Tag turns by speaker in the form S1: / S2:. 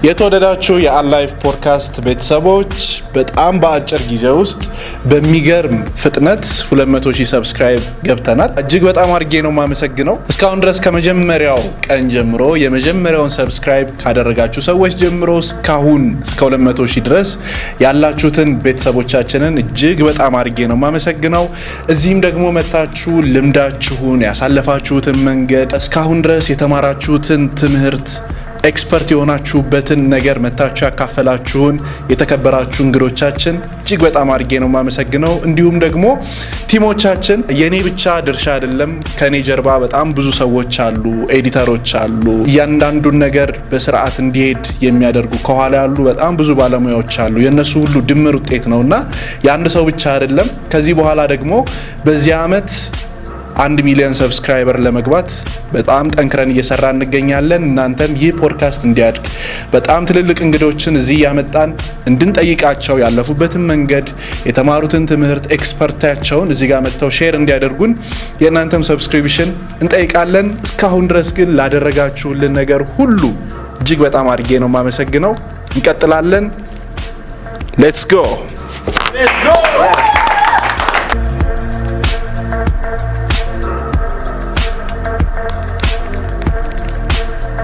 S1: የተወደዳችሁ የአላይፍ ፖድካስት ቤተሰቦች በጣም በአጭር ጊዜ ውስጥ በሚገርም ፍጥነት 200,000 ሰብስክራይብ ገብተናል። እጅግ በጣም አድርጌ ነው ማመሰግነው። እስካሁን ድረስ ከመጀመሪያው ቀን ጀምሮ የመጀመሪያውን ሰብስክራይብ ካደረጋችሁ ሰዎች ጀምሮ እስካሁን እስከ 200,000 ድረስ ያላችሁትን ቤተሰቦቻችንን እጅግ በጣም አድርጌ ነው ማመሰግነው። እዚህም ደግሞ መታችሁ ልምዳችሁን ያሳለፋችሁትን መንገድ እስካሁን ድረስ የተማራችሁትን ትምህርት ኤክስፐርት የሆናችሁበትን ነገር መታችሁ ያካፈላችሁን የተከበራችሁ እንግዶቻችን እጅግ በጣም አድርጌ ነው ማመሰግነው። እንዲሁም ደግሞ ቲሞቻችን የኔ ብቻ ድርሻ አይደለም፣ ከኔ ጀርባ በጣም ብዙ ሰዎች አሉ፣ ኤዲተሮች አሉ፣ እያንዳንዱን ነገር በስርዓት እንዲሄድ የሚያደርጉ ከኋላ ያሉ በጣም ብዙ ባለሙያዎች አሉ። የነሱ ሁሉ ድምር ውጤት ነውና የአንድ ሰው ብቻ አይደለም። ከዚህ በኋላ ደግሞ በዚህ አመት 1 ሚሊዮን ሰብስክራይበር ለመግባት በጣም ጠንክረን እየሰራ እንገኛለን። እናንተም ይህ ፖድካስት እንዲያድግ በጣም ትልልቅ እንግዶችን እዚህ ያመጣን እንድንጠይቃቸው ያለፉበትን መንገድ የተማሩትን ትምህርት ኤክስፐርታቸውን እዚህ ጋር መጥተው ሼር እንዲያደርጉን የእናንተም ሰብስክሪፕሽን እንጠይቃለን። እስካሁን ድረስ ግን ላደረጋችሁልን ነገር ሁሉ እጅግ በጣም አድርጌ ነው ማመሰግነው። እንቀጥላለን። ሌትስ ጎ